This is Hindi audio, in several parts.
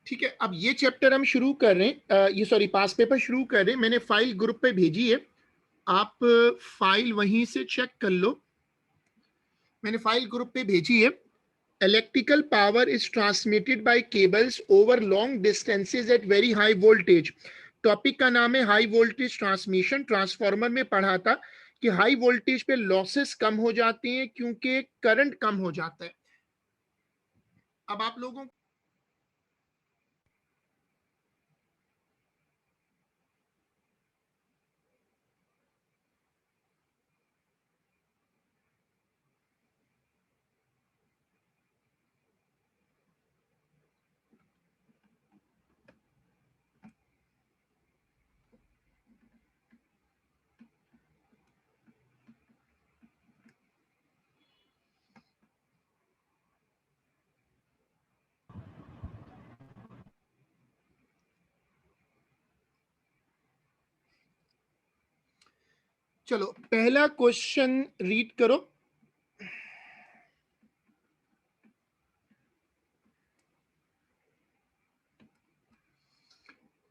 ठीक है, अब ये चैप्टर हम शुरू कर रहे हैं, ये सॉरी पास पेपर शुरू कर रहे हैं। मैंने फाइल ग्रुप पे भेजी है, आप फाइल वहीं से चेक कर लो। मैंने फाइल ग्रुप पे भेजी है। Electrical power is transmitted by cables over long distances at very high voltage. Topic का नाम है हाई वोल्टेज ट्रांसमिशन। ट्रांसफार्मर में पढ़ा था कि हाई वोल्टेज पे लॉसेस कम हो जाते हैं क्योंकि करंट कम हो जाता है। अब आप लोगों चलो पहला क्वेश्चन रीड करो।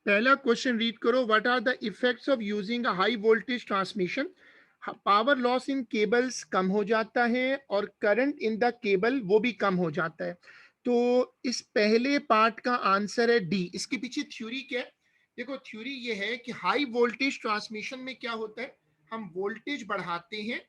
पहला क्वेश्चन रीड करो। What are the effects of using a high voltage transmission. Power loss in cables कम हो जाता है और करंट इन द केबल वो भी कम हो जाता है। तो इस पहले पार्ट का आंसर है डी। इसके पीछे थ्योरी क्या है? देखो थ्योरी ये है कि हाई वोल्टेज ट्रांसमिशन में क्या होता है, हम वोल्टेज बढ़ाते हैं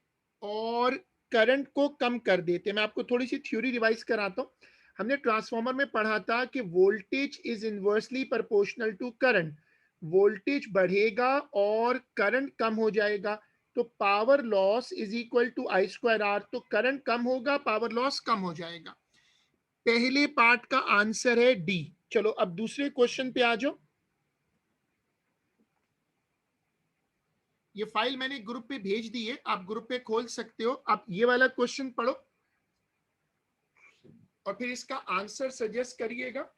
और करंट को कम कर देते हैं। मैं आपको थोड़ी सी थ्योरी रिवाइज कराता हूँ। हमने ट्रांसफार्मर में पढ़ा था कि voltage is inversely proportional to current. Voltage बढ़ेगा और करंट कम हो जाएगा, तो power loss is equal to I square R. तो करंट कम होगा, पावर लॉस कम हो जाएगा। पहले पार्ट का आंसर है डी। चलो अब दूसरे क्वेश्चन पे आ जाओ। ये फाइल मैंने ग्रुप पे भेज दी है, आप ग्रुप पे खोल सकते हो। आप ये वाला क्वेश्चन पढ़ो और फिर इसका आंसर सजेस्ट करिएगा।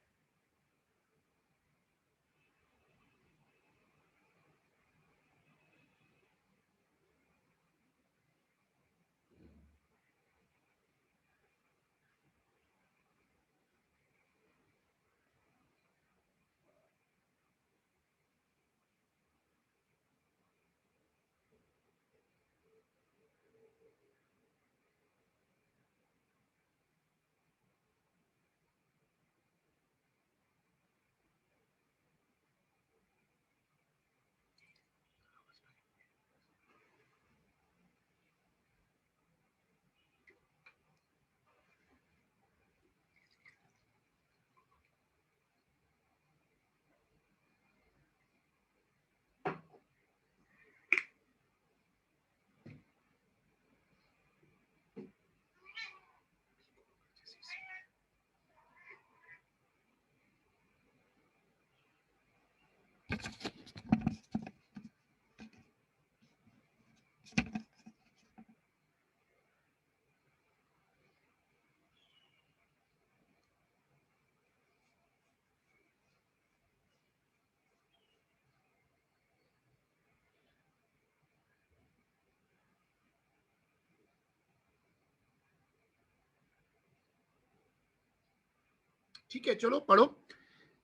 ठीक है, चलो पढ़ो।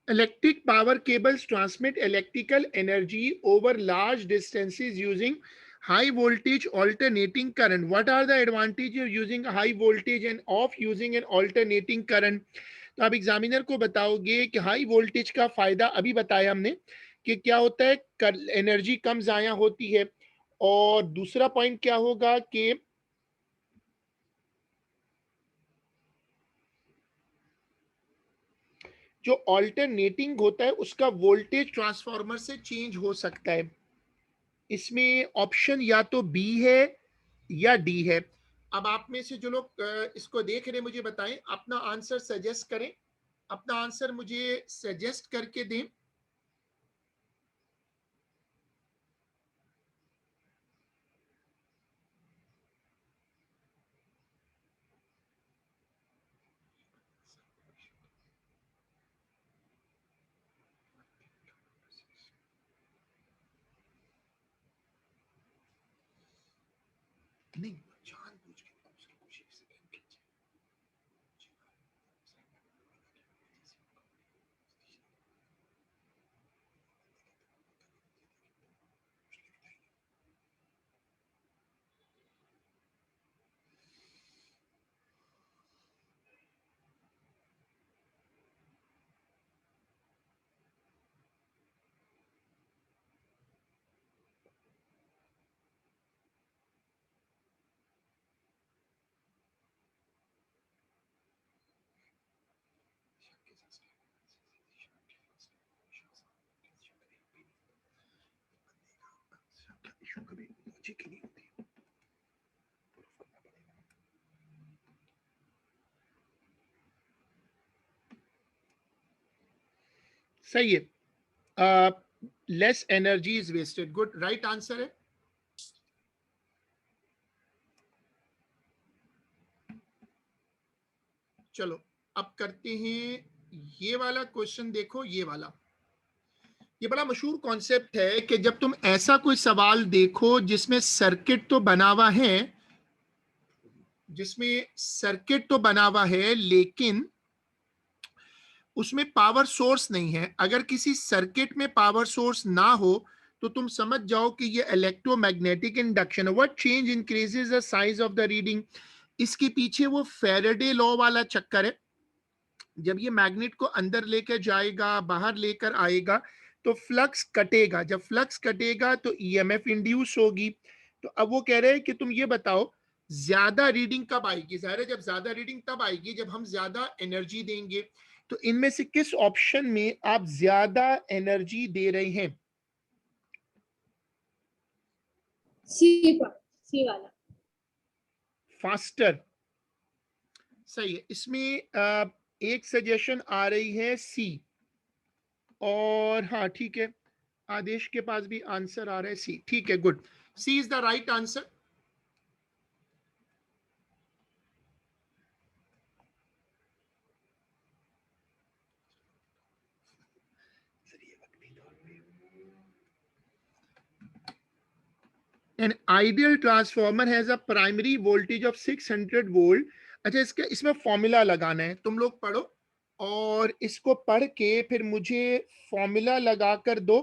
Electric power cables transmit electrical energy over large distances using high voltage alternating current. What are the advantages of using a high voltage and of using an alternating current? तो आप एग्जामिनर को बताओगे कि हाई वोल्टेज का फायदा अभी बताया हमने कि क्या होता है, एनर्जी कम जाया होती है। और दूसरा पॉइंट क्या होगा कि जो ऑल्टरनेटिंग होता है उसका वोल्टेज ट्रांसफार्मर से चेंज हो सकता है। इसमें ऑप्शन या तो बी है या डी है। अब आप में से जो लोग इसको देख रहे हैं मुझे बताएं, अपना आंसर सजेस्ट करें, अपना आंसर मुझे सजेस्ट करके दें। नहीं, जानबूझ के दूसरी कोशिश से नहीं कीजिए। सही है, less energy is wasted, good, right answer है। चलो अब करते हैं ये वाला क्वेश्चन, देखो ये वाला, ये बड़ा मशहूर कॉन्सेप्ट है कि जब तुम ऐसा कोई सवाल देखो जिसमें सर्किट तो बना हुआ है, जिसमें सर्किट तो बना हुआ है लेकिन उसमें पावर सोर्स नहीं है। अगर किसी सर्किट में पावर सोर्स ना हो तो तुम समझ जाओ कि ये इलेक्ट्रोमैग्नेटिक इंडक्शन है। What change increases the size of the reading? इसके पीछे वो फेरेडे लॉ वाला चक्कर है। जब ये मैग्नेट को अंदर लेकर जाएगा, बाहर लेकर आएगा, तो फ्लक्स कटेगा। जब फ्लक्स कटेगा तो ईएमएफ इंड्यूस होगी। तो अब वो कह रहे हैं कि तुम ये बताओ ज्यादा रीडिंग कब आएगी? जाहिर है जब ज्यादा रीडिंग तब आएगी जब हम ज्यादा एनर्जी देंगे। तो इनमें से किस ऑप्शन में आप ज्यादा एनर्जी दे रहे हैं? सी पार्ट, सी वाला। फास्टर, सही है। इसमें एक सजेशन आ रही है सी, और हाँ ठीक है, आदेश के पास भी आंसर आ रहा है सी, ठीक है, good, C is the right answer. An ideal transformer has a primary voltage of 600 volt। अच्छा, इसमें फॉर्मूला लगाना है, तुम लोग पढ़ो और इसको पढ़ के फिर मुझे फॉर्मूला लगा कर दो।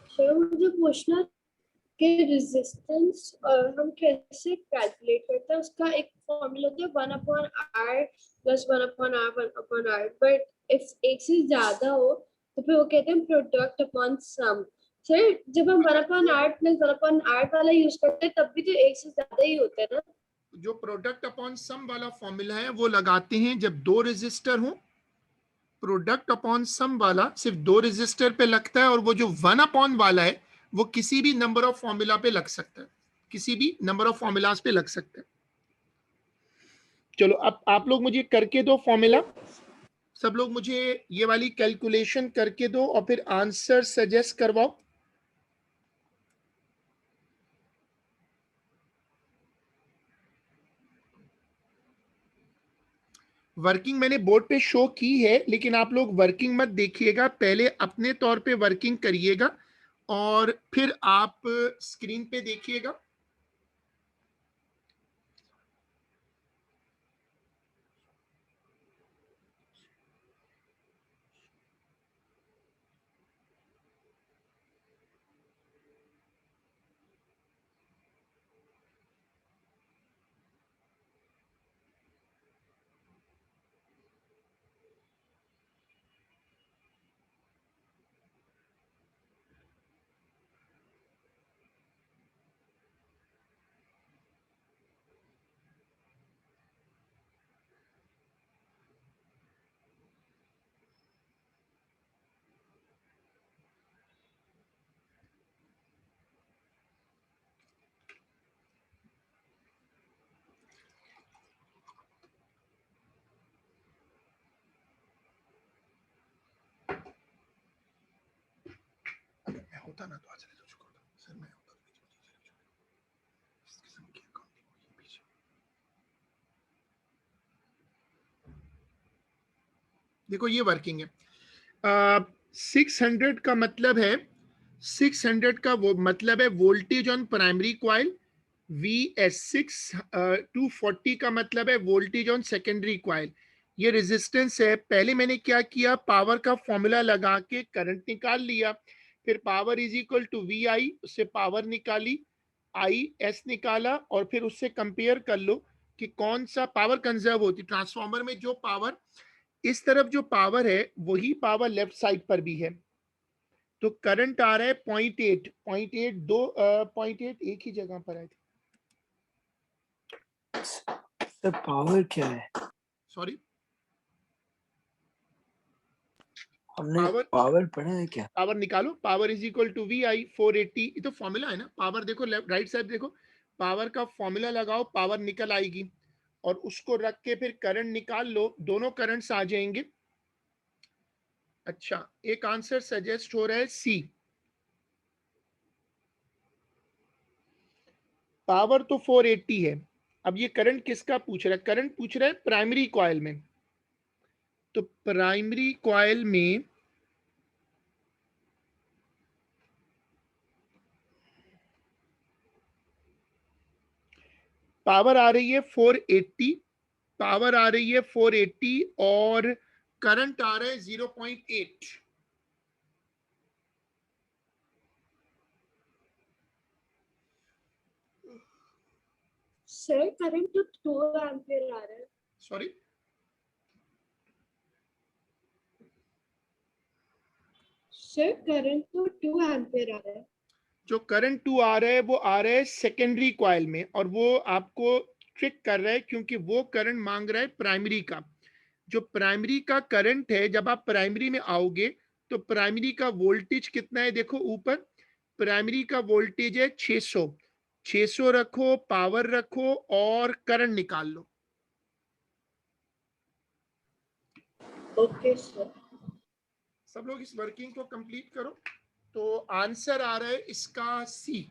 सर मुझे पूछना कि रेजिस्टेंस हम कैसे कैलकुलेट करते हैं? उसका एक फॉर्मूला होता है 1/R plus 1/R but if एक से ज्यादा हो तो फिर वो कहते हैं प्रोडक्ट अपॉन सम। सर जब हम 1/R प्लस 1/R वाला यूज करते हैं तब भी तो एक से ज्यादा ही होता है ना? जो प्रोडक्ट अपॉन सम वाला फॉर्मूला है वो लगाते हैं जब दो रेजिस्टर हो। प्रोडक्ट अपॉन सम वाला सिर्फ दो रेजिस्टर पे लगता है, और वो जो 1 अपॉन वाला है वो किसी भी नंबर ऑफ फॉर्मूला पे लग सकता है, किसी भी नंबर ऑफ फॉर्मूलाज पे लग सकता है। चलो अब आप लोग मुझे करके दो फॉर्मूला, सब लोग मुझे ये वाली कैलकुलेशन करके दो और फिर आंसर सजेस्ट करवाओ। वर्किंग मैंने बोर्ड पे शो की है, लेकिन आप लोग वर्किंग मत देखिएगा, पहले अपने तौर पे वर्किंग करिएगा और फिर आप स्क्रीन पे देखिएगा। मैं होता ना तो आज सर, मैं होता तो देखो ये वर्किंग है। 600 का मतलब है, 600 का वो मतलब है voltage on primary coil. V S 240 का मतलब है वोल्टेज ऑन सेकेंडरी क्वाइल। ये रेजिस्टेंस है। पहले मैंने क्या किया, पावर का फॉर्मूला लगा के करंट निकाल लिया, फिर power is equal to V I, उससे पावर निकाली, आई एस निकाला, और फिर उससे कंपेयर कर लो कि कौन सा पावर कंजर्व होती। ट्रांसफॉर्मर में जो पावर इस तरफ जो पावर है वही पावर लेफ्ट साइड पर भी है। तो करंट आ रहा है 0.8, 0.8 दो 0.8 एक ही जगह पर है। सर पावर क्या है? सॉरी, हमने पावर पावर पढ़ा है क्या? पावर निकालो, power is equal to V I 480, ये तो फॉर्मूला है ना। पावर देखो लेफ्ट राइट साइड देखो, पावर का फॉर्मूला लगाओ, पावर निकल आएगी और उसको रख के फिर करंट निकाल लो, दोनों करंट्स आ जाएंगे। अच्छा, एक आंसर सजेस्ट हो रहा है सी। पावर तो 480 है। अब ये करंट किसका पूछ रहा है? करंट पूछ रहा है प्राइमरी कॉइल में। तो प्राइमरी कॉइल में पावर आ रही है 480, पावर आ रही है 480 और करंट आ रहा है 0.8। सर करंट तो 2 एम्पियर आ रहा है। सॉरी, सर करंट तो 2 एम्पियर आ रहा है। जो करंट 2 आ रहा है वो आ रहा है सेकेंडरी कॉइल में, और वो आपको ट्रिक कर रहा है क्योंकि वो करंट मांग रहा है प्राइमरी का। जो प्राइमरी का करंट है, जब आप प्राइमरी में आओगे तो प्राइमरी का वोल्टेज कितना है देखो ऊपर, प्राइमरी का वोल्टेज है 600। 600 रखो, पावर रखो और करंट निकाल लो। Okay sir. सब लोग इस वर्किंग को कंप्लीट करो। तो आंसर आ रहा है इसका सी।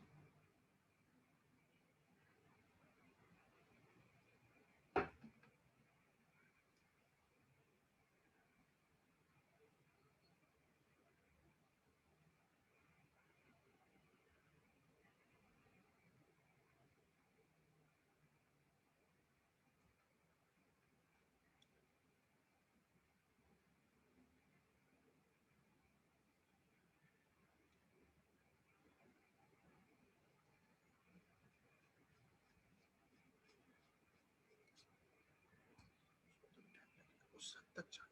उस हद तक जाना।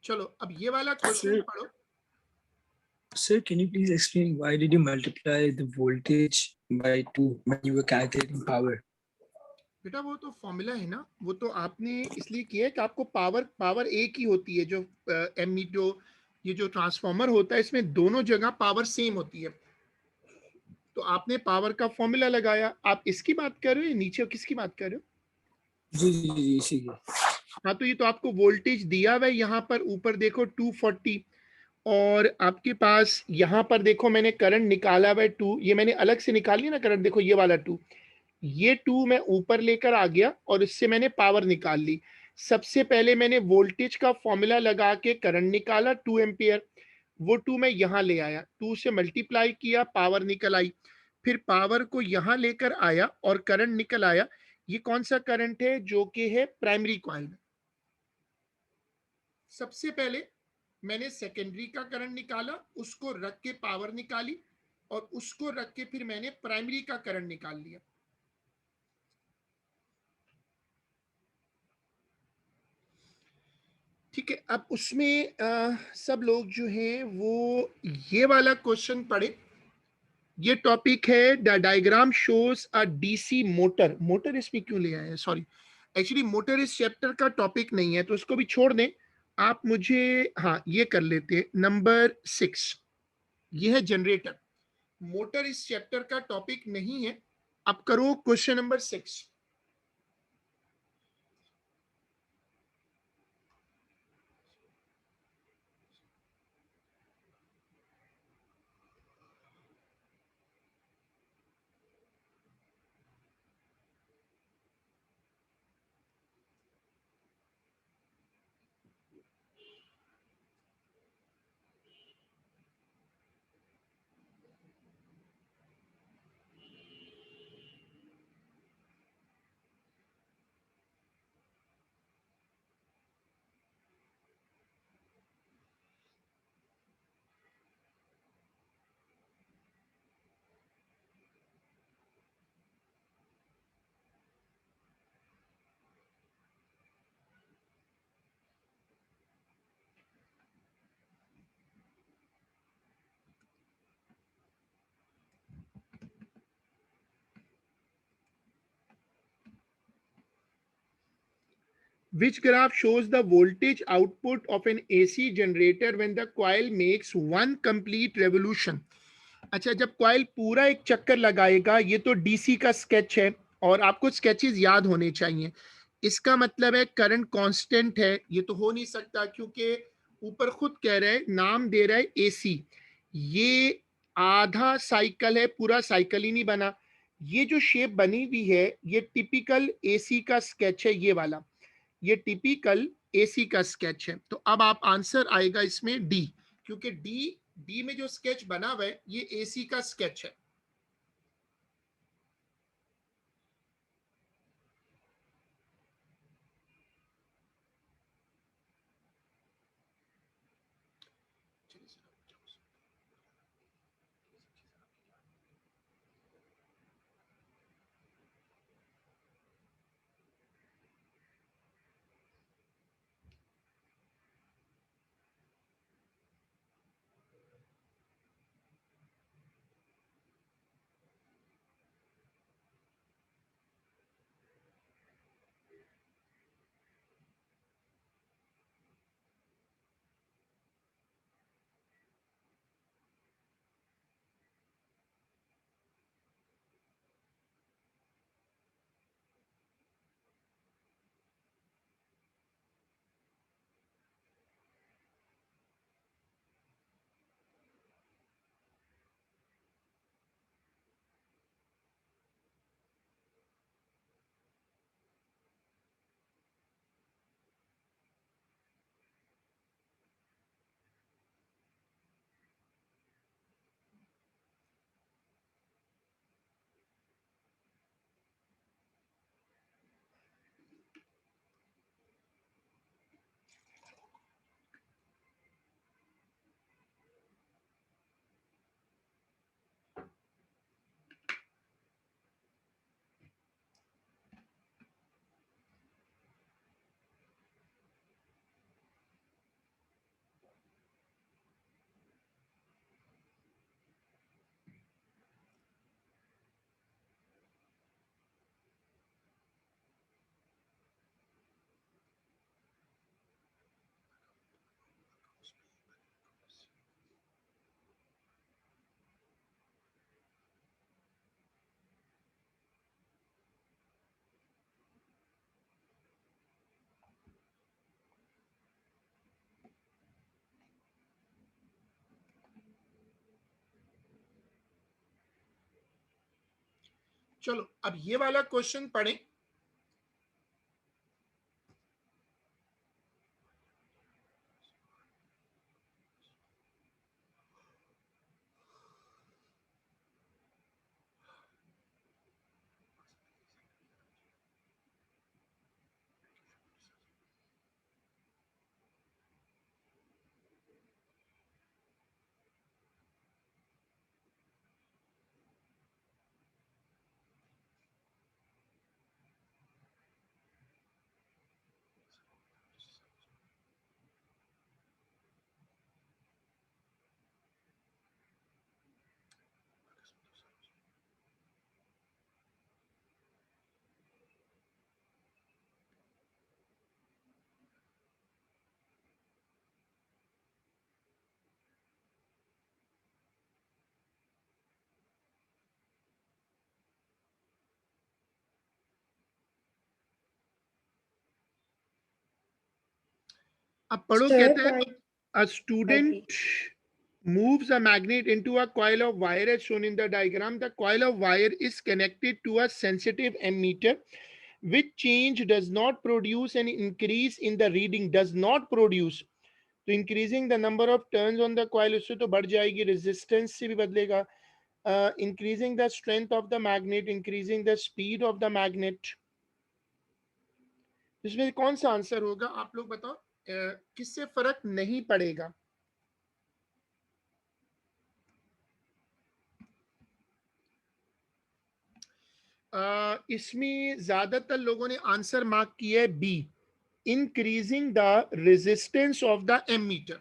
चलो अब ये वाला क्वेश्चन Sir, पढ़ो। sir, can you please explain why did you multiply the voltage by 2 when you were calculating power? बेटा वो तो फॉर्मूला है ना, वो तो आपने इसलिए किया है कि आपको पावर पावर एक ही होती है। जो एम जो ये जो ट्रांसफॉर्मर होता है इसमें दोनों जगह पावर सेम होती है। तो आपने पावर का फॉर्मूला लगाया। आप इसकी बात कर रहे हो या नीचे किसकी बात कर रहे हो? जी जी जी इसी की। हाँ, तो ये तो आपको वोल्टेज दिया हुआ है यहाँ पर ऊपर देखो 240, और आपके पास यहाँ पर देखो मैंने करंट निकाला हुआ है 2। ये मैंने अलग से निकाल लिया ना करंट, देखो ये वाला 2, ये 2 मैं ऊपर लेकर आ गया और इससे मैंने पावर निकाल ली। सबसे पहले मैंने वोल्टेज का फॉर्मूला लगा के करंट निकाला 2 एम्पियर। वो 2 मैं यहाँ ले आया, 2 से मल्टीप्लाई किया, पावर निकल आई। फिर पावर को यहाँ लेकर आया और करंट निकल आया। ये कौन सा करंट है? जो कि है प्राइमरी कॉइल में। सबसे पहले मैंने सेकेंडरी का करंट निकाला, उसको रख के पावर निकाली, और उसको रख के फिर मैंने प्राइमरी का करंट निकाल लिया। ठीक है, अब उसमें सब लोग जो हैं वो ये वाला क्वेश्चन पढ़े। ये टॉपिक है the diagram shows a DC motor. Motor इसमें क्यों ले आए हैं? सॉरी, एक्चुअली मोटर इस चैप्टर का टॉपिक नहीं है, तो इसको भी छोड़ दें। आप मुझे, हाँ ये कर लेते हैं, नंबर 6, ये है जनरेटर। मोटर इस चैप्टर का टॉपिक नहीं है। अब करो question number 6। Which graph shows the voltage output of an AC generator when the coil makes one complete revolution? अच्छा, जब कॉइल पूरा एक चक्कर लगाएगा, ये तो डीसी का स्केच है और आपको स्केचेस याद होने चाहिए। इसका मतलब है करंट कांस्टेंट है, ये तो हो नहीं सकता क्योंकि ऊपर खुद कह रहा है, नाम दे रहा है एसी। ये आधा साइकिल है, पूरा साइकिल ही नहीं बना। ये जो शेप बनी हुई है, ये टिपिकल एसी का स्केच है, ये वाला। ये टिपिकल एसी का स्केच है। तो अब आप आंसर आएगा इसमें डी, क्योंकि डी डी में जो स्केच बना हुआ है ये एसी का स्केच है। चलो अब ये वाला क्वेश्चन पढ़ें। अब पढ़ो, Sir, कहता है a okay. student moves a magnet into a coil of wire as shown in the diagram. The coil of wire is connected to a sensitive ammeter which change does not produce an increase in the reading, does not produce। तो increasing the number of turns on the coil, उससे तो बढ़ जाएगी, रेजिस्टेंस से भी बदलेगा। Increasing the strength of the magnet, increasing the speed of the magnet. इसमें कौन सा आंसर होगा आप लोग बताओ? किससे फर्क नहीं पड़ेगा? इसमें ज्यादातर लोगों ने आंसर मार्क किया है B, increasing the resistance of the ammeter.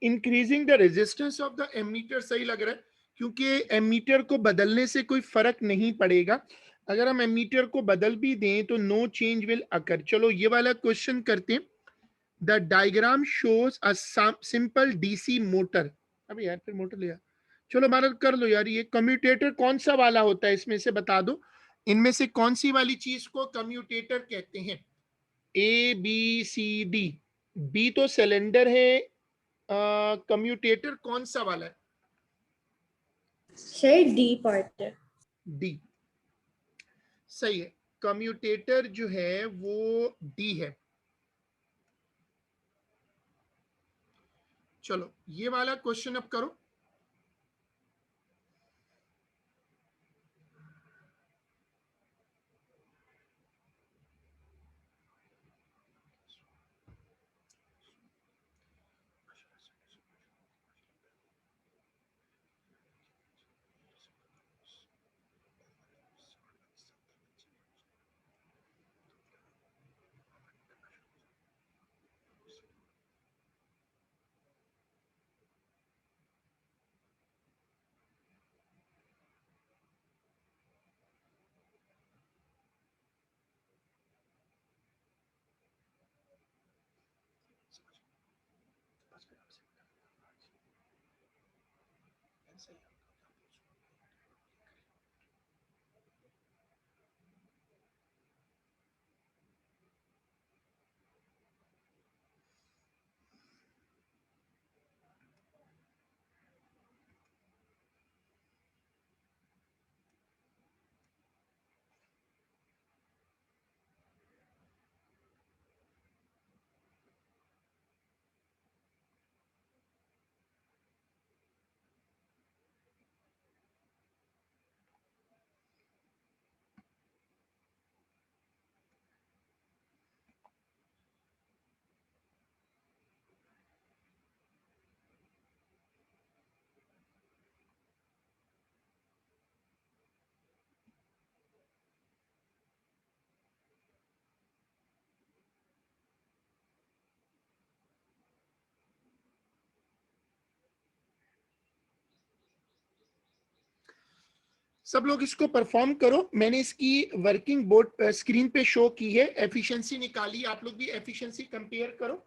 Increasing the resistance of the ammeter सही लग रहा है, क्योंकि एमीटर को बदलने से कोई फर्क नहीं पड़ेगा। अगर हम एमीटर को बदल भी दें तो नो चेंज विल अकर। चलो ये वाला क्वेश्चन करते हैं। The diagram shows a simple DC motor. अभी यार फिर मोटर लिया। चलो भारत कर लो यार, ये कम्यूटेटर कौन सा वाला होता है इसमें से बता दो। इनमें से कौन सी वाली चीज को कम्यूटेटर कहते हैं? A B C D. B तो सिलेंडर है, कम्यूटेटर कौन सा वाला है? सर डी पार्ट है। डी सही है। कम्यूटेटर जो है वो डी है। चलो ये वाला क्वेश्चन अब करो। सब लोग इसको परफॉर्म करो। मैंने इसकी वर्किंग बोर्ड स्क्रीन पे शो की है, एफिशिएंसी निकाली। आप लोग भी एफिशिएंसी कंपेयर करो।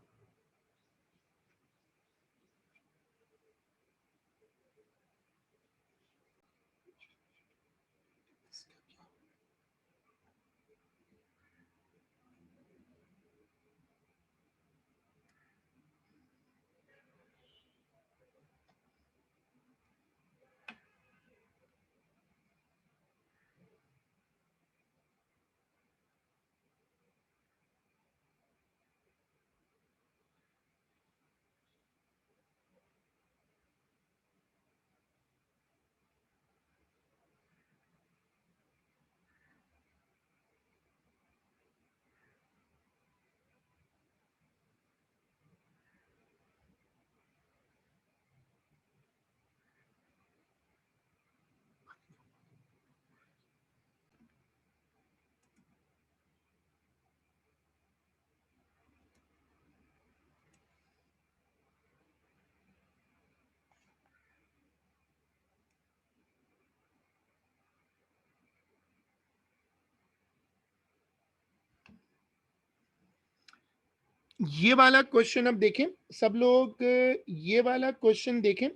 ये वाला क्वेश्चन अब देखें सब लोग, ये वाला क्वेश्चन देखें।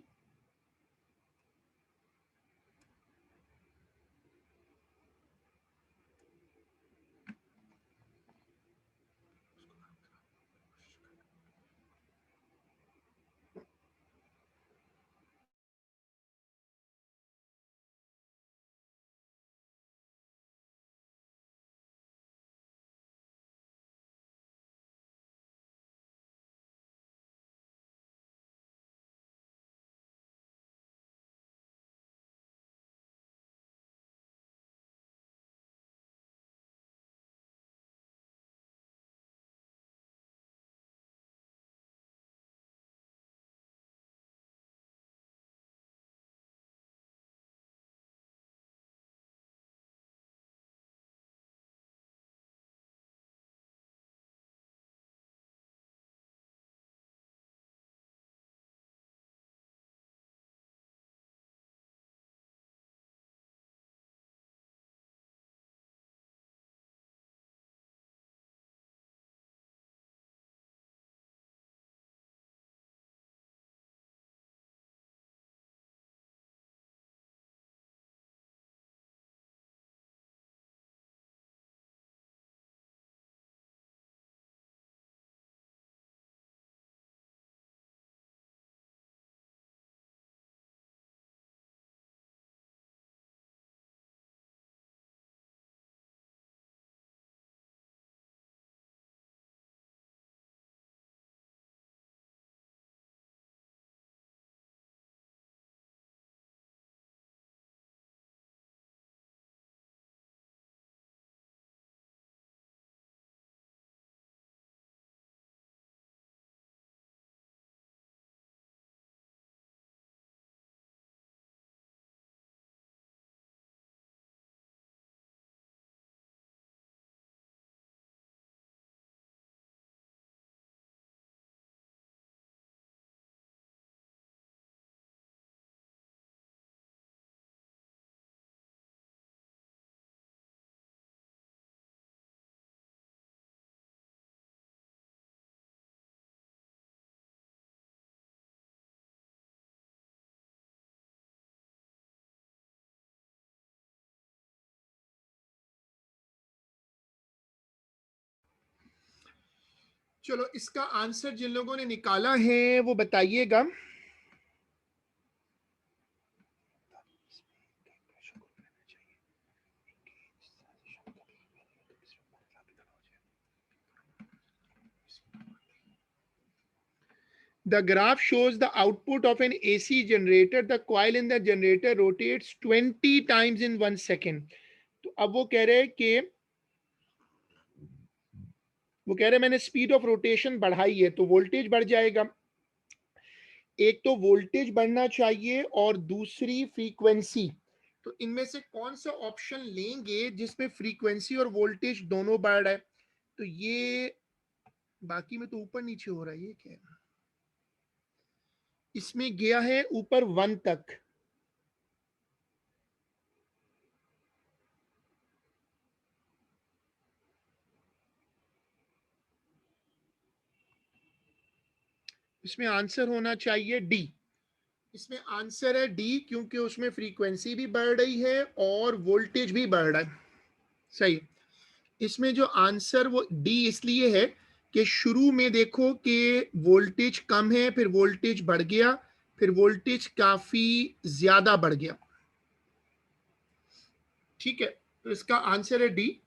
चलो इसका आंसर जिन लोगों ने निकाला है वो बताइएगा। The graph shows the output of an AC generator. The coil in the generator rotates 20 times in 1 second. तो अब वो कह रहे मैंने स्पीड ऑफ रोटेशन बढ़ाई है तो वोल्टेज बढ़ जाएगा। एक तो वोल्टेज बढ़ना चाहिए और दूसरी फ्रीक्वेंसी। तो इनमें से कौन सा ऑप्शन लेंगे जिसमें फ्रीक्वेंसी और वोल्टेज दोनों बढ़ रहा है? तो ये बाकी में तो ऊपर नीचे हो रहा है, ये क्या है? इसमें गया है ऊपर 1 तक। इसमें आंसर होना चाहिए डी। इसमें आंसर है डी, क्योंकि उसमें फ्रीक्वेंसी भी बढ़ रही है और वोल्टेज भी बढ़ रहा है। सही। इसमें जो आंसर वो डी इसलिए है कि शुरू में देखो कि वोल्टेज कम है, फिर वोल्टेज बढ़ गया, फिर वोल्टेज काफी ज्यादा बढ़ गया। ठीक है, तो इसका आंसर है डी।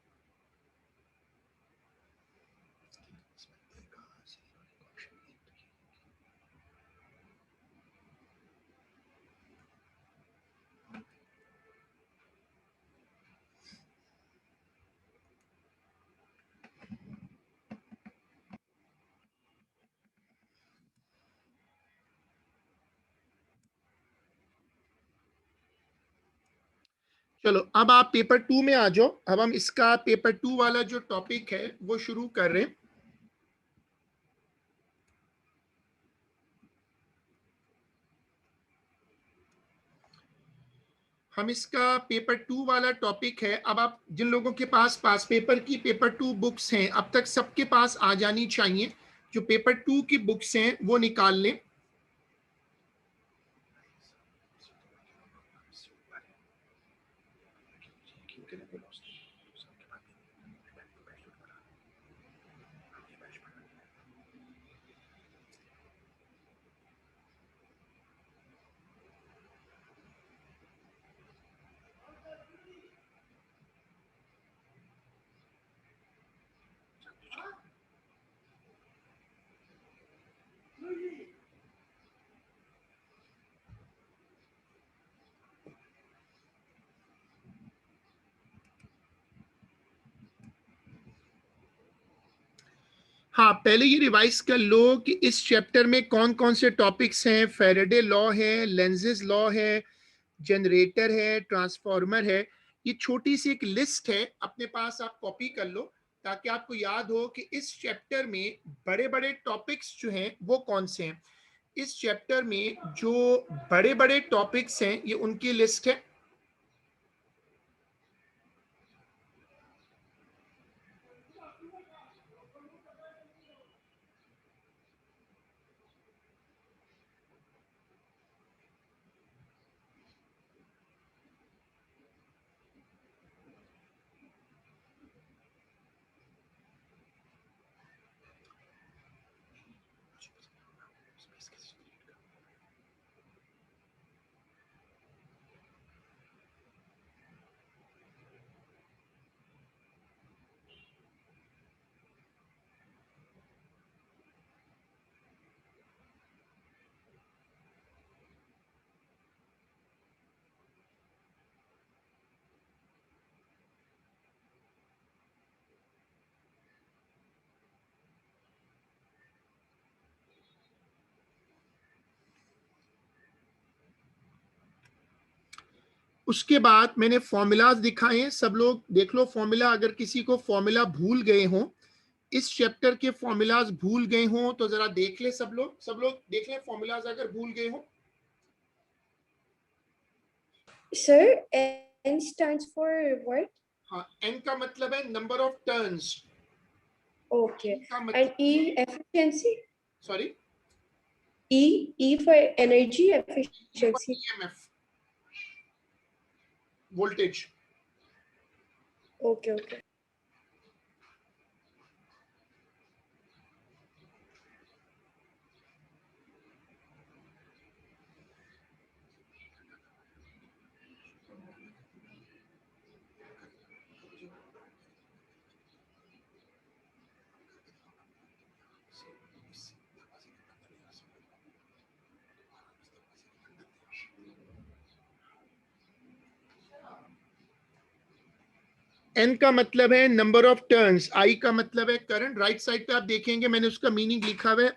चलो अब आप पेपर 2 में आ जाओ। अब हम इसका पेपर 2 वाला जो टॉपिक है वो शुरू कर रहे हैं। हम इसका पेपर 2 वाला टॉपिक है। अब आप जिन लोगों के पास पास पेपर की पेपर 2 बुक्स हैं, अब तक सबके पास आ जानी चाहिए। जो पेपर 2 की बुक्स हैं वो निकाल लें। हाँ, पहले ये रिवाइज कर लो कि इस चैप्टर में कौन कौन से टॉपिक्स हैं। फैराडे लॉ है, लेंजेस लॉ है, जनरेटर है, ट्रांसफॉर्मर है। ये छोटी सी एक लिस्ट है, अपने पास आप कॉपी कर लो ताकि आपको याद हो कि इस चैप्टर में बड़े बड़े टॉपिक्स जो हैं वो कौन से हैं। इस चैप्टर में जो बड़े बड़े टॉपिक्स हैं ये उनकी लिस्ट है। उसके बाद मैंने फॉर्मूलाज दिखाए हैं, सब लोग देख लो फॉर्मूला। अगर किसी को फॉर्मूला भूल गए हो, इस चैप्टर के फॉर्मूलाज भूल गए हो तो जरा देख ले। सब लोग देख ले फॉर्मूलाज अगर भूल गए हो। Sir, N stands for what? हाँ, एन का मतलब है नंबर ऑफ टर्न्स। Okay. का And मतलब, E, efficiency? Sorry, E for energy efficiency. EMF, voltage. Okay, okay. N का मतलब है नंबर ऑफ टर्न्स, I का मतलब है करंट। राइट साइड पे आप देखेंगे मैंने उसका मीनिंग लिखा हुआ है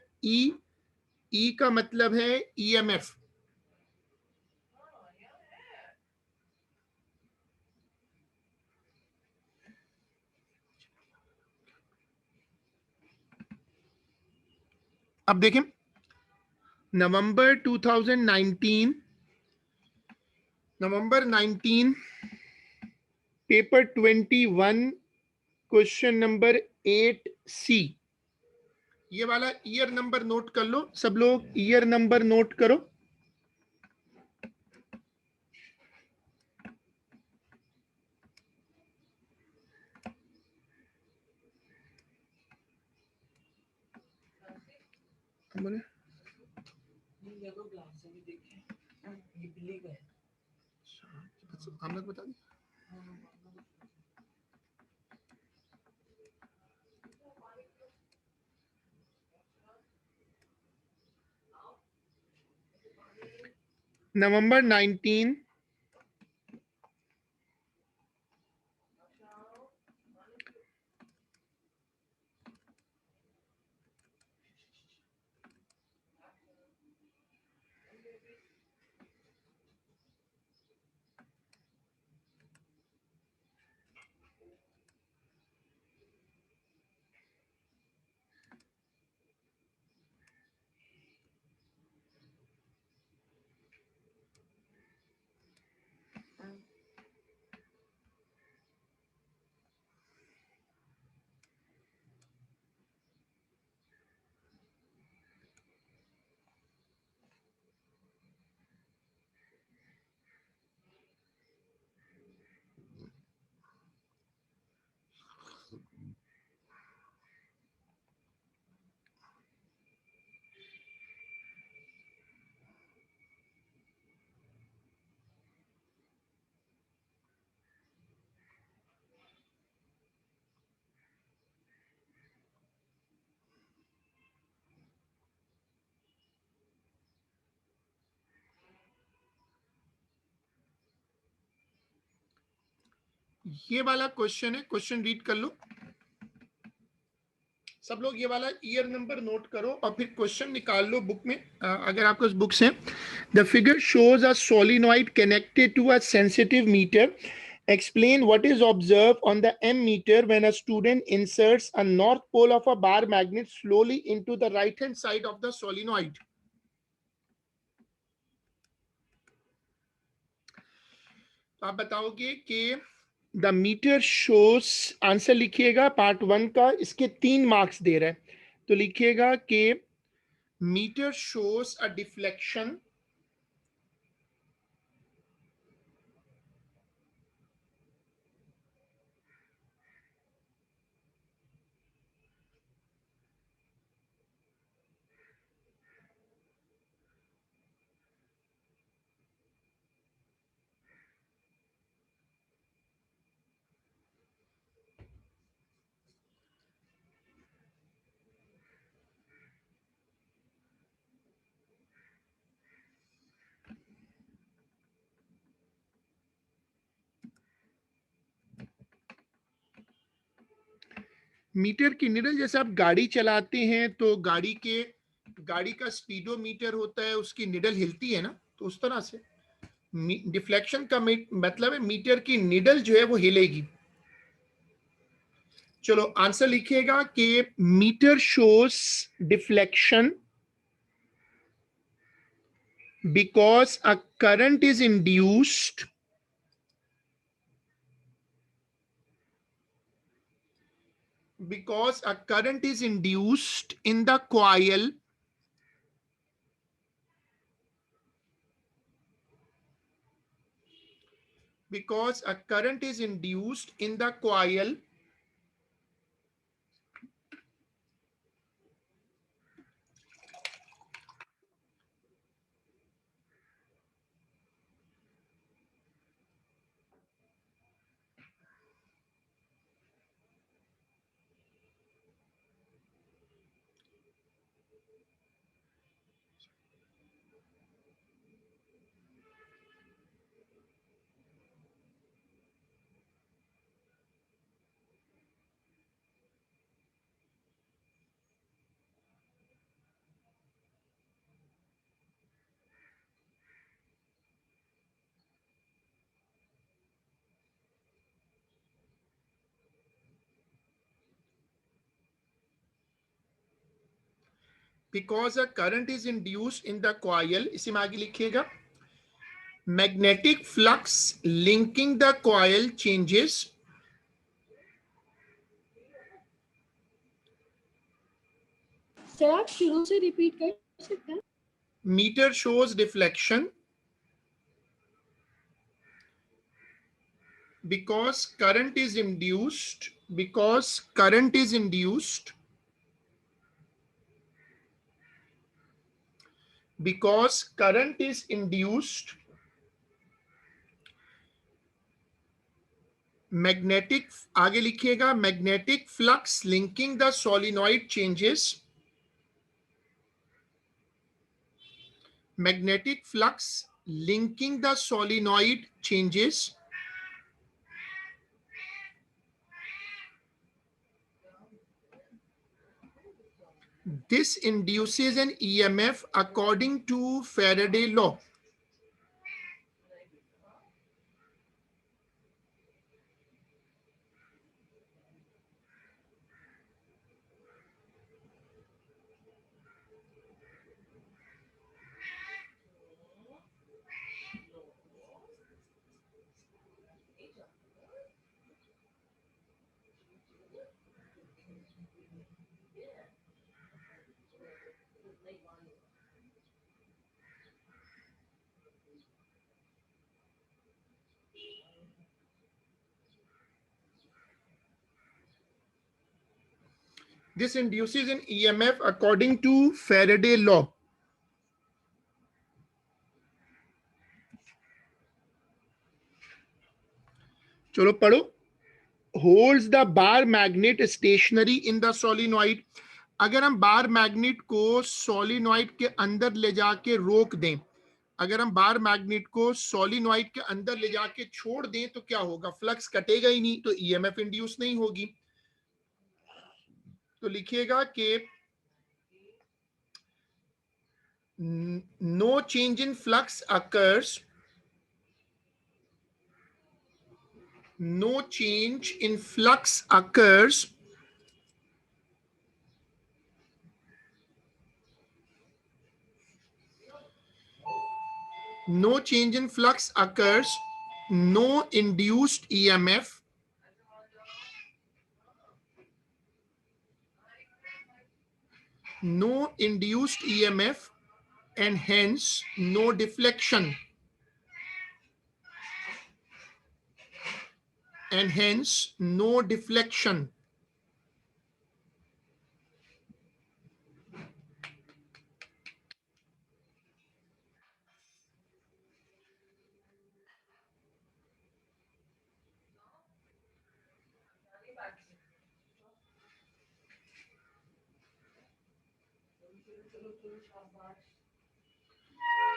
E का मतलब है EMF। अब देखें नवंबर 19 पेपर 21 क्वेश्चन नंबर 8C। ये वाला ईयर नंबर नोट कर लो सब लोग, ईयर नंबर नोट करो। बोले हम लोग बता दें। नवंबर 19 ये वाला क्वेश्चन है, क्वेश्चन रीड कर लो सब लोग। ये वाला ईयर नंबर नोट करो और फिर क्वेश्चन निकाल लो बुक में, अगर आपके पास बुक्स हैं। The figure shows a solenoid connected to a sensitive meter. Explain what is observed on the M meter when a student inserts a north pole of a bar magnet slowly into the right hand side of the solenoid. तो आप बताओगे कि द मीटर शोज, आंसर लिखिएगा पार्ट 1 का, इसके 3 मार्क्स दे रहा है तो लिखिएगा कि meter shows a deflection meter की निडल, जैसे आप गाड़ी चलाते हैं तो गाड़ी का स्पीडोमीटर होता है, उसकी निडल हिलती है ना, तो उस तरह से डिफ्लेक्शन का मतलब है मीटर की निडल जो है वो हिलेगी। चलो आंसर लिखिएगा कि meter shows deflection because a current is induced in the coil because a current is induced in the coil because a current is induced in the coil, इसी में आगे लिखिएगा, magnetic flux linking the coil changes, sir आप शुरू से रिपीट कर सकते हैं? meter shows deflection because current is induced, because current is induced, because current is induced, magnetic, आगे लिखिएगा, magnetic flux linking the solenoid changes, magnetic flux linking the solenoid changes, this induces an EMF according to Faraday law. This induces an EMF according to Faraday law. चलो पढ़ो. Holds the bar magnet stationary in the solenoid. अगर हम बार मैग्नेट को सोलिनॉइड के अंदर ले जाके रोक दें, अगर हम बार मैग्नेट को सोलिनॉइड के अंदर ले जाके छोड़ दें तो क्या होगा? फ्लक्स कटेगा ही नहीं, तो ईएमएफ इंड्यूस नहीं होगी. तो लिखिएगा कि no change in flux occurs, no change in flux occurs no change in flux occurs, no induced EMF, no induced EMF, and hence no deflection, and hence no deflection.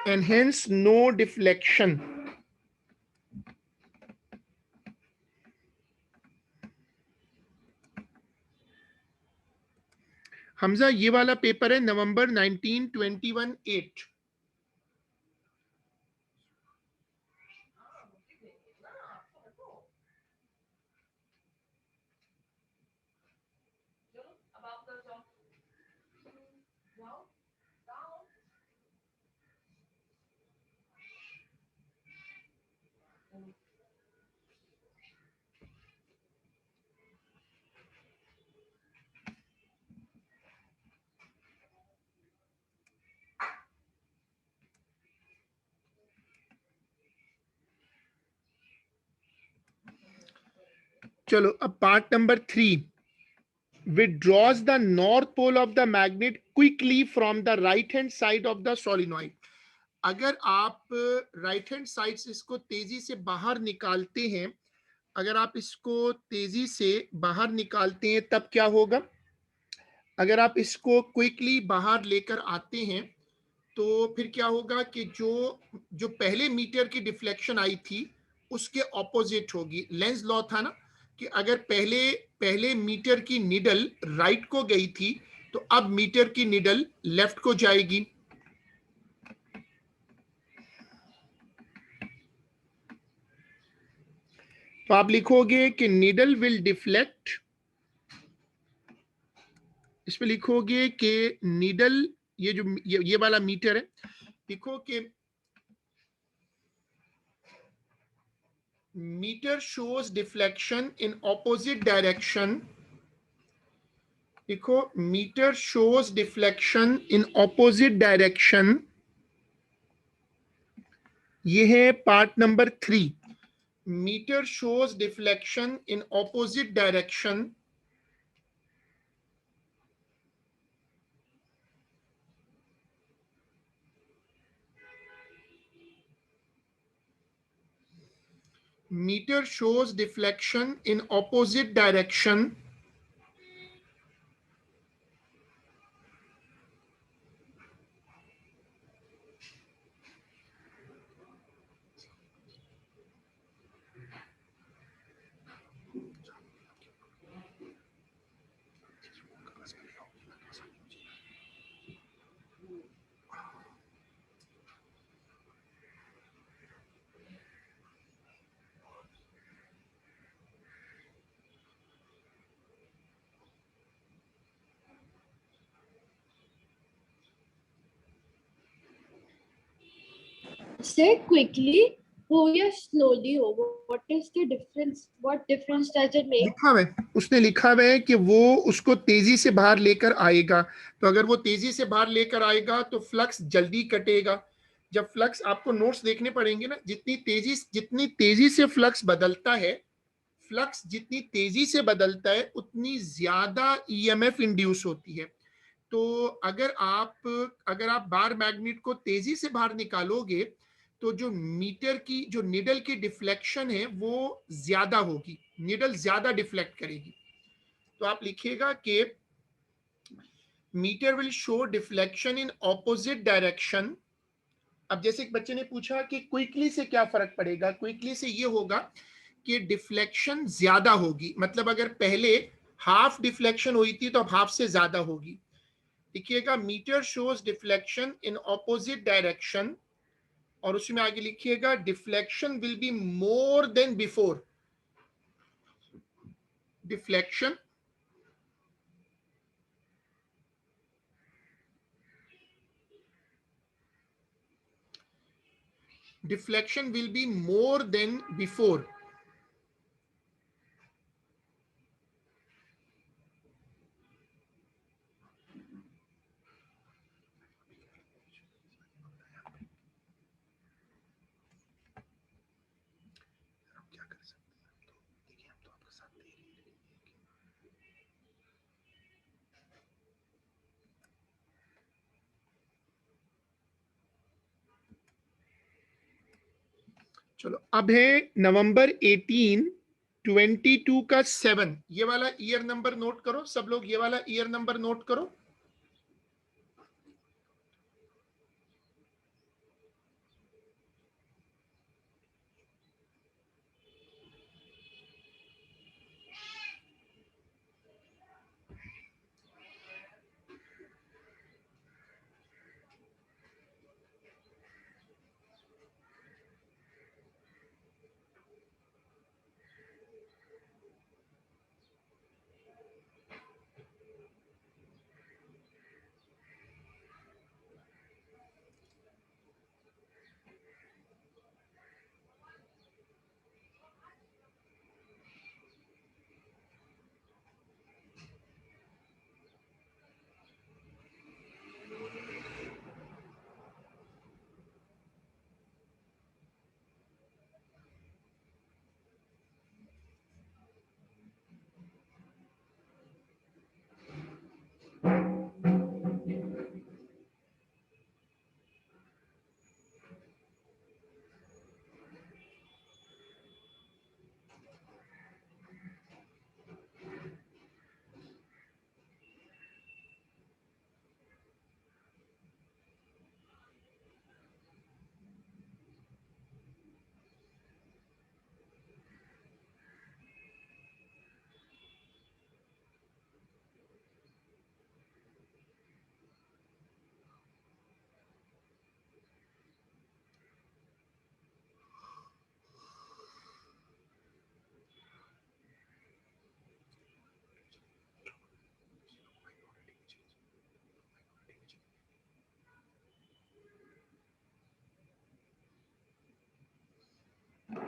And hence no deflection. Hamza ये वाला पेपर है नवंबर 1921 8. चलो अब part number 3. Withdraws the north pole of the magnet quickly from the right hand side of the solenoid. अगर आप राइट हैंड साइड से इसको तेजी से बाहर निकालते हैं, अगर आप इसको तेजी से बाहर निकालते हैं तब क्या होगा? अगर आप इसको क्विकली बाहर लेकर आते हैं तो फिर क्या होगा कि जो पहले मीटर की डिफ्लेक्शन आई थी उसके ऑपोजिट होगी. लेंज लॉ था ना कि अगर पहले मीटर की निडल राइट को गई थी तो अब मीटर की निडल लेफ्ट को जाएगी. तो आप लिखोगे कि निडल विल डिफ्लेक्ट, इस पे लिखोगे कि निडल ये जो ये वाला मीटर है, देखो कि meter shows deflection in opposite direction. देखो meter shows deflection in opposite direction, ये है part number 3। Meter shows deflection in opposite direction. Meter shows deflection in opposite direction. Say quickly हो या slowly हो, what is the difference, what difference does it make? लिखा हुआ है, उसने लिखा हुआ है कि वो उसको तेजी से बाहर लेकर आएगा। तो अगर वो तेजी से बाहर लेकर आएगा तो फ्लक्स जल्दी कटेगा। जब फ्लक्स, आपको नोट्स देखने पड़ेंगे ना, जितनी तेजी से फ्लक्स बदलता है, फ्लक्स जितनी तेजी से बदलता है उतनी ज्यादा ईएमएफ इंड्यूस होती है। तो अगर आप बार मैग्नेट को तेजी से बाहर निकालोगे तो जो मीटर की, जो निडल की डिफ्लेक्शन है वो ज्यादा होगी, निडल ज्यादा डिफ्लेक्ट करेगी। तो आप लिखिएगा कि meter will show deflection in opposite direction. अब जैसे एक बच्चे ने पूछा कि क्विकली से क्या फर्क पड़ेगा, क्विकली से ये होगा कि डिफ्लेक्शन ज्यादा होगी, मतलब अगर पहले हाफ डिफ्लेक्शन हुई थी तो अब हाफ से ज्यादा होगी। लिखिएगा meter shows deflection in opposite direction, और उसमें आगे लिखिएगा deflection will be more than before. Deflection deflection will be more than before. चलो अब है नवंबर 18 22 का 7। ये वाला ईयर नंबर नोट करो सब लोग, ये वाला ईयर नंबर नोट करो।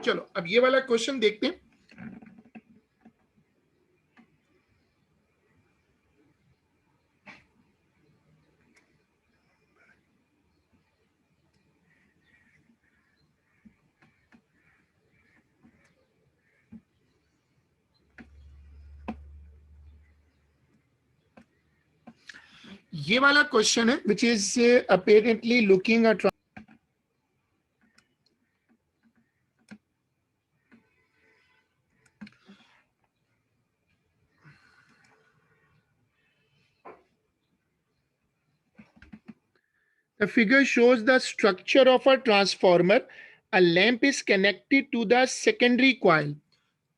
चलो अब ये वाला क्वेश्चन देखते हैं। ये वाला क्वेश्चन है which is apparently looking at the figure shows the structure of a transformer. A lamp is connected to the secondary coil.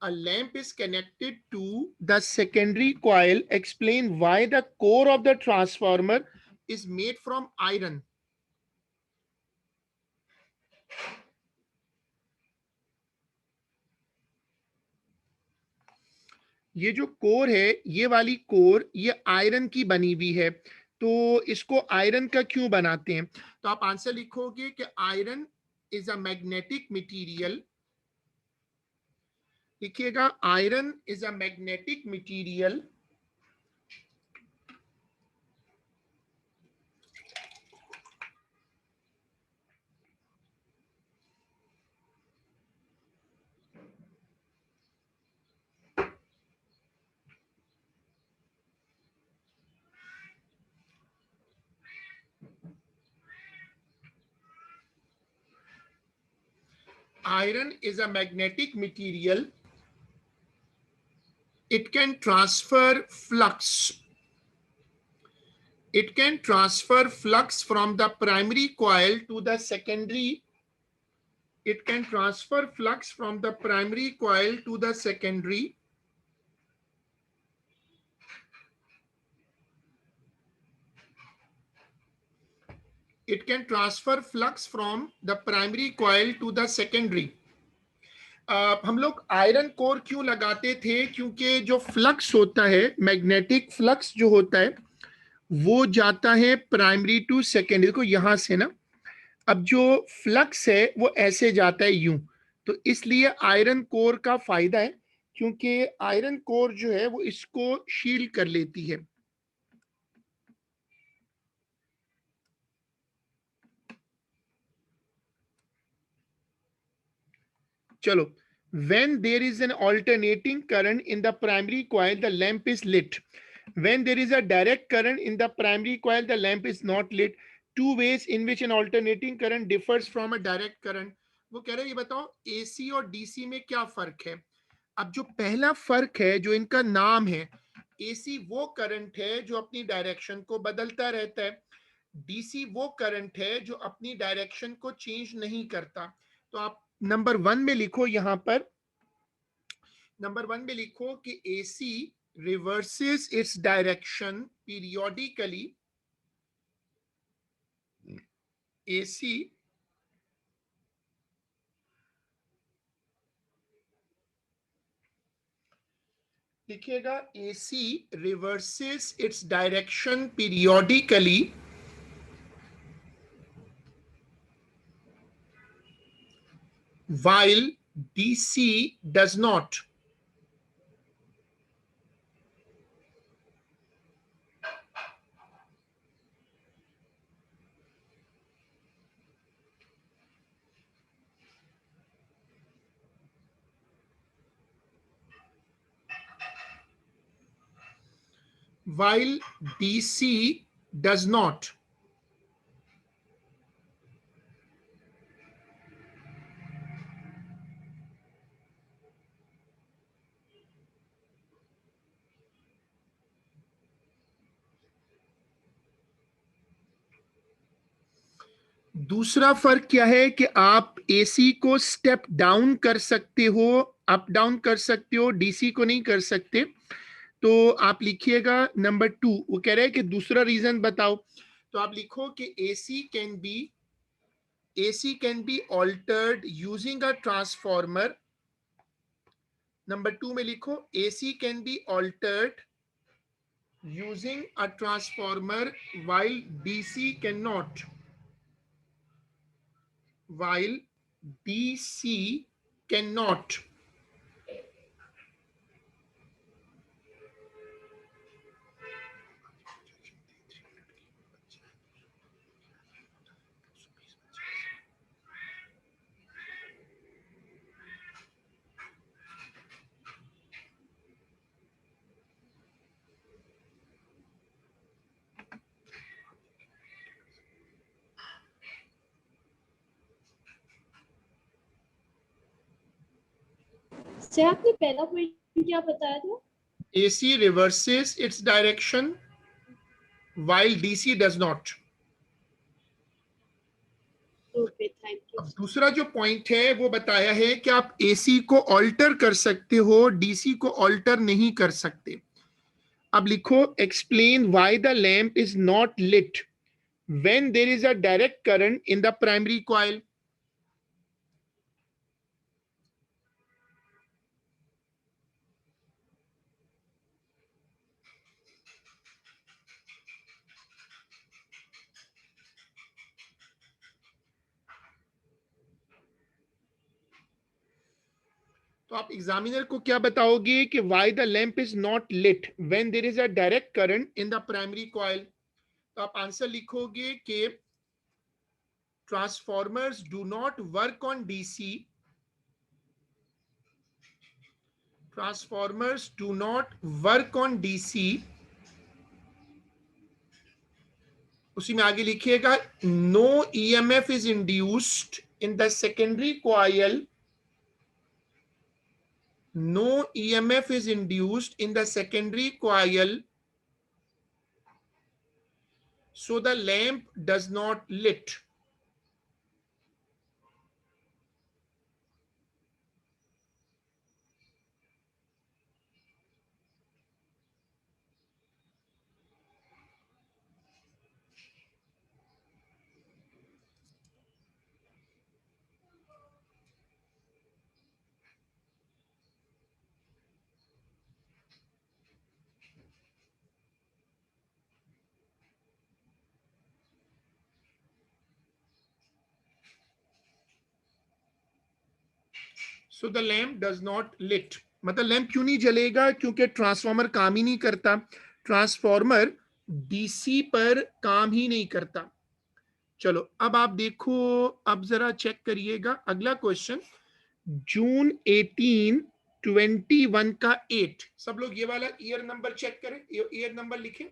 A lamp is connected to the secondary coil. Explain why the core of the transformer is made from iron. ये जो कोर है, ये वाली कोर, ये आयरन की बनी हुई है, तो इसको आयरन का क्यों बनाते हैं? तो आप आंसर लिखोगे कि iron is a magnetic material. लिखिएगा iron is a magnetic material iron is a magnetic material. It can transfer flux. It can transfer flux from the primary coil to the secondary. It can transfer flux from the primary coil to the secondary. It can transfer flux from the primary coil to the secondary. हम लोग आयरन कोर क्यों लगाते थे? क्योंकि जो फ्लक्स होता है, मैग्नेटिक फ्लक्स जो होता है, वो जाता है प्राइमरी टू सेकेंडरी को, यहां से ना। अब जो फ्लक्स है वो ऐसे जाता है यूं, तो इसलिए आयरन कोर का फायदा है, क्योंकि आयरन कोर जो है वो इसको शील्ड कर लेती है। चलो, when there is an alternating current in the primary coil, the lamp is lit. When there is a direct current in the primary coil, the lamp is not lit. Two ways in which an alternating current differs from a direct current. वो कह रहे हैं, ये बताओ एसी और डीसी में क्या फर्क है? अब जो पहला फर्क है, जो इनका नाम है, एसी वो करंट है जो अपनी डायरेक्शन को बदलता रहता है, डीसी वो करंट है जो अपनी डायरेक्शन को चेंज नहीं करता। तो आप नंबर 1 में लिखो, यहां पर नंबर 1 में लिखो कि AC reverses its direction periodically. AC लिखिएगा AC reverses its direction periodically while DC does not. While DC does not. दूसरा फर्क क्या है कि आप एसी को स्टेप डाउन कर सकते हो, अप डाउन कर सकते हो, डीसी को नहीं कर सकते। तो आप लिखिएगा नंबर 2, वो कह रहे हैं कि दूसरा रीजन बताओ। तो आप लिखो कि AC can be altered using a transformer. Number 2 में लिखो AC can be altered using a transformer while DC cannot. While DC cannot. Sir आपने पहला पॉइंट क्या बताया था? AC reverses its direction while DC does not. Okay, thank you. अब दूसरा जो पॉइंट है वो बताया है कि आप AC को ऑल्टर कर सकते हो, DC को ऑल्टर नहीं कर सकते। अब लिखो explain why the lamp is not lit when there is a direct current in the primary coil. तो आप एग्जामिनर को क्या बताओगे कि why the lamp is not lit when there is a direct current in the primary coil. तो आप आंसर लिखोगे कि transformers do not work on DC, transformers do not work on DC. उसी में आगे लिखिएगा no EMF is induced in the secondary coil, no EMF is induced in the secondary coil, so the lamp does not lit. So the lamp does not lit. मतलब लैंप क्यों नहीं जलेगा? क्योंकि ट्रांसफार्मर काम ही नहीं करता, ट्रांसफार्मर डीसी पर काम ही नहीं करता। चलो अब आप देखो, अब जरा चेक करिएगा अगला क्वेश्चन, जून 18 21 का 8। सब लोग ये वाला ईयर नंबर चेक करें, ईयर नंबर लिखें।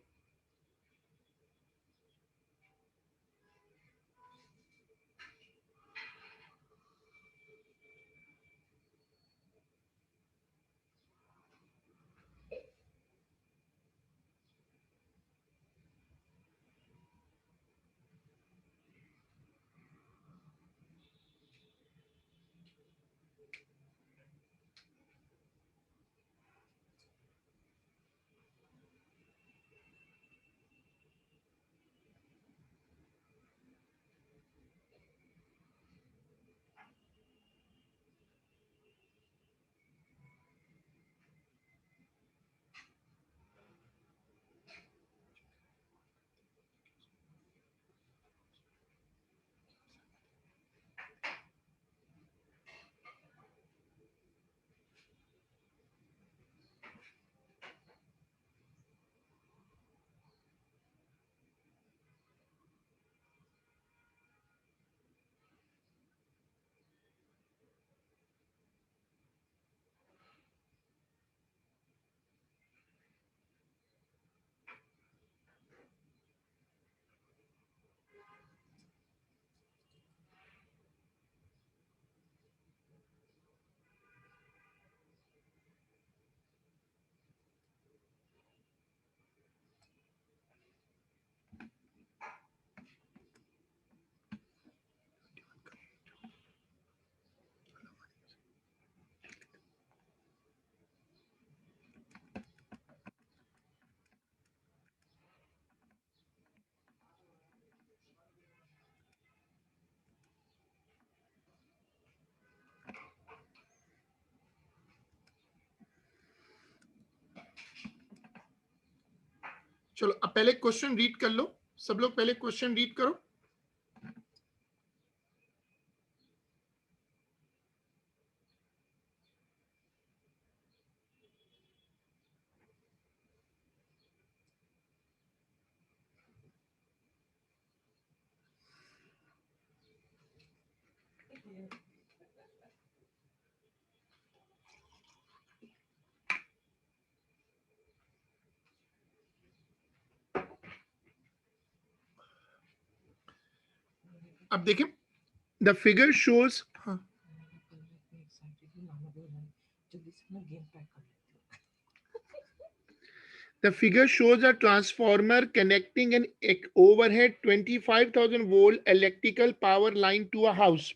चलो अब पहले क्वेश्चन रीड कर लो, सब लोग पहले क्वेश्चन रीड करो। अब देखें, the figure shows, the figure shows a transformer connecting an overhead 25,000 volt electrical power line to a house.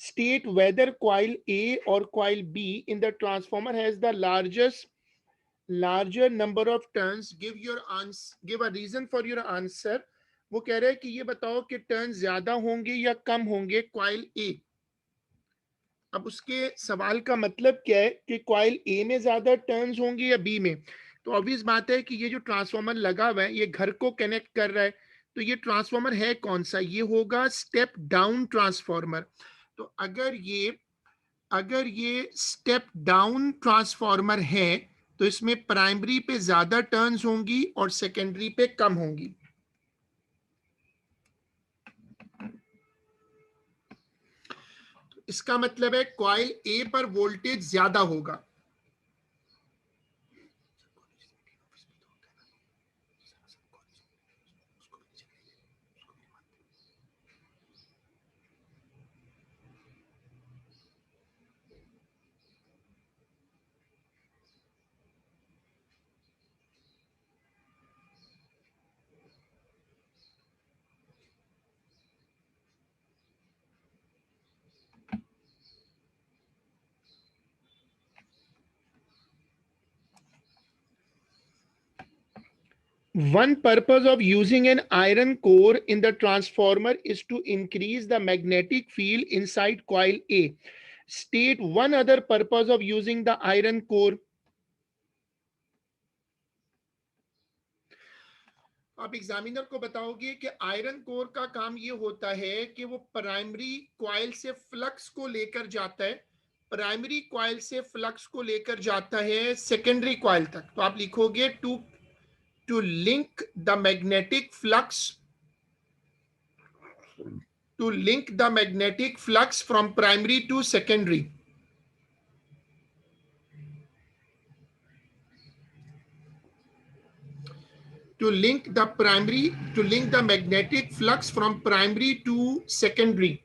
State whether coil A or coil B in the transformer has the larger number of turns. Give your answer, give a reason for your answer. वो कह रहे हैं कि ये बताओ कि टर्न ज्यादा होंगे या कम होंगे कॉइल ए। अब उसके सवाल का मतलब क्या है कि कॉइल ए में ज्यादा टर्न्स होंगे या बी में। तो ऑब्वियस बात है कि ये जो ट्रांसफार्मर लगा हुआ है ये घर को कनेक्ट कर रहा है, तो ये ट्रांसफार्मर है कौन सा, ये होगा स्टेप डाउन ट्रांसफार्मर। तो अगर ये स्टेप डाउन ट्रांसफार्मर है तो इसमें प्राइमरी पे ज्यादा टर्न्स होंगी और सेकेंडरी पे कम होंगी। इसका मतलब है कॉइल ए पर वोल्टेज ज्यादा होगा। One purpose of using an iron core in the transformer is to increase the magnetic field inside coil A. State one other purpose of using the iron core. आप एग्जामिनर को बताओगे कि आयरन कोर का काम ये होता है कि वो प्राइमरी कॉइल से फ्लक्स को लेकर जाता है, प्राइमरी कॉइल से फ्लक्स को लेकर जाता है सेकेंडरी कॉइल तक। तो आप लिखोगे to link the magnetic flux from primary to secondary. To link the magnetic flux from primary to secondary.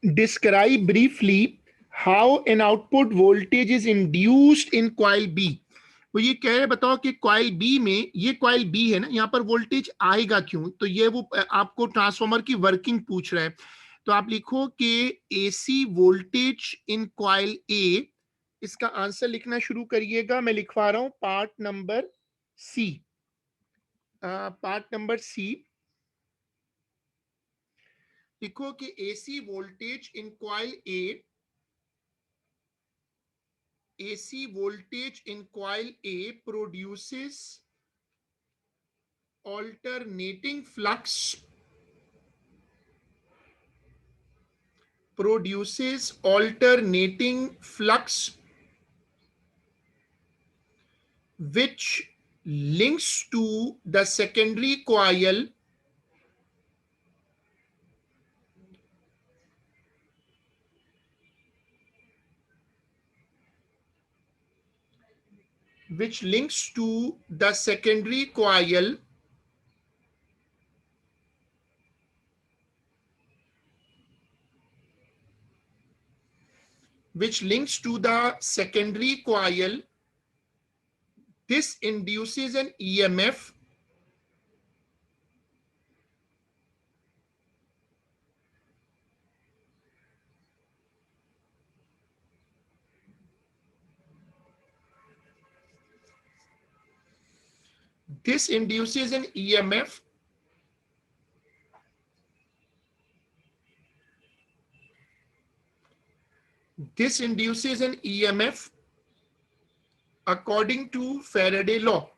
Describe briefly how an output voltage is induced in coil B. वो ये कह रहे बताओ कि कॉइल बी में, ये कॉइल बी है ना, यहाँ पर वोल्टेज आएगा क्यों। तो ये वो आपको ट्रांसफार्मर की वर्किंग पूछ रहा है। तो आप लिखो कि एसी वोल्टेज इन कॉइल ए। इसका आंसर लिखना शुरू करिएगा, मैं लिखवा रहा हूं पार्ट नंबर सी। लिखो कि AC voltage in coil A, AC voltage in coil A produces alternating flux, which links to the secondary coil which links to the secondary coil which links to the secondary coil. This induces an EMF This induces an EMF according to Faraday law.